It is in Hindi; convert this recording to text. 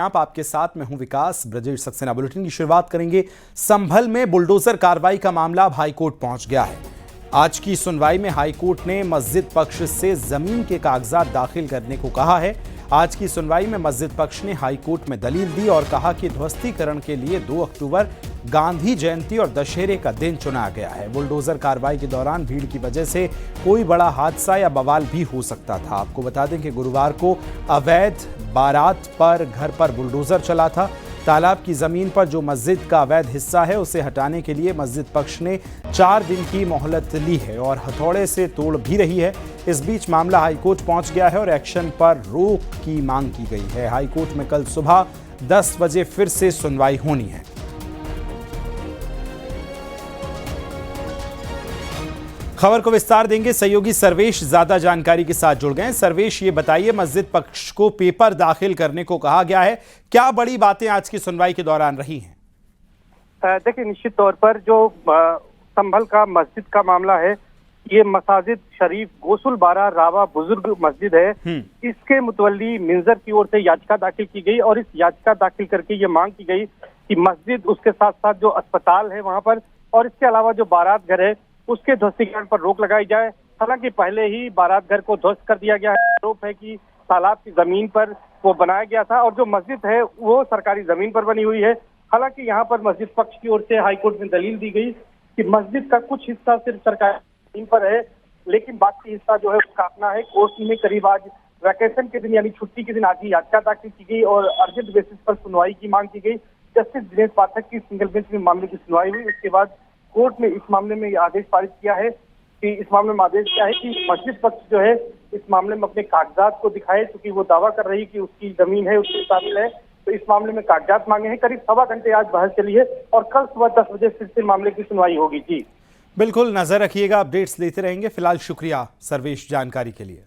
आप आपके साथ मैं हूं विकास। ब्रजेश सक्सेना बुलेटिन की शुरुआत करेंगे। संभल में बुलडोजर कार्रवाई का मामला अब हाईकोर्ट पहुंच गया है। आज की सुनवाई में हाईकोर्ट ने मस्जिद पक्ष से जमीन के कागजात दाखिल करने को कहा है। आज की सुनवाई में मस्जिद पक्ष ने हाईकोर्ट में दलील दी और कहा कि ध्वस्तीकरण के लिए 2 अक्टूबर गांधी जयंती और दशहरे का दिन चुना गया है। बुलडोजर कार्रवाई के दौरान भीड़ की वजह से कोई बड़ा हादसा या बवाल भी हो सकता था। आपको बता दें कि गुरुवार को अवैध बारात पर घर पर बुलडोजर चला था। तालाब की जमीन पर जो मस्जिद का अवैध हिस्सा है उसे हटाने के लिए मस्जिद पक्ष ने 4 दिन की मोहलत ली है और हथौड़े से तोड़ भी रही है। इस बीच मामला हाईकोर्ट पहुंच गया है और एक्शन पर रोक की मांग की गई है। हाईकोर्ट में कल सुबह 10 बजे फिर से सुनवाई होनी है। खबर को विस्तार देंगे सहयोगी सर्वेश ज्यादा जानकारी के साथ जुड़ गए। सर्वेश, ये बताइए, मस्जिद पक्ष को पेपर दाखिल करने को कहा गया है, क्या बड़ी बातें आज की सुनवाई के दौरान रही हैं? देखिए, निश्चित तौर पर जो संभल का मस्जिद का मामला है, ये मसाजिद शरीफ गोसुल बारा रावा बुजुर्ग मस्जिद है। इसके मुतवल्ली मिंजर की ओर से याचिका दाखिल की गई और इस याचिका दाखिल करके ये मांग की गई कि मस्जिद, उसके साथ साथ जो अस्पताल है वहां पर और इसके अलावा जो बारात घर है उसके ध्वस्तीकरण पर रोक लगाई जाए। हालांकि पहले ही बारात घर को ध्वस्त कर दिया गया है। आरोप है कि तालाब की जमीन पर वो बनाया गया था और जो मस्जिद है वो सरकारी जमीन पर बनी हुई है। हालांकि यहाँ पर मस्जिद पक्ष की ओर से हाईकोर्ट में दलील दी गई कि मस्जिद का कुछ हिस्सा सिर्फ सरकारी जमीन पर है, लेकिन बाकी हिस्सा जो है उसका अपना है। कोर्ट में करीब आज वैकेशन के दिन यानी छुट्टी के दिन आज ही याचिका दाखिल की गई और अर्जेंट बेसिस पर सुनवाई की मांग की गई। जस्टिस दिनेश पाठक की सिंगल बेंच में मामले की सुनवाई हुई। उसके बाद कोर्ट ने इस मामले में आदेश पारित किया है कि इस मामले में आदेश किया है कि मस्जिद पक्ष जो है इस मामले में अपने कागजात को दिखाए, क्योंकि वो दावा कर रही है कि उसकी जमीन है, उसके शामिल है। तो इस मामले में कागजात मांगे हैं। करीब 1.25 घंटे आज बहस चली है और कल सुबह 10 बजे फिर से मामले की सुनवाई होगी। जी बिल्कुल, नजर रखिएगा, अपडेट्स लेते रहेंगे। फिलहाल शुक्रिया सर्वेश जानकारी के लिए।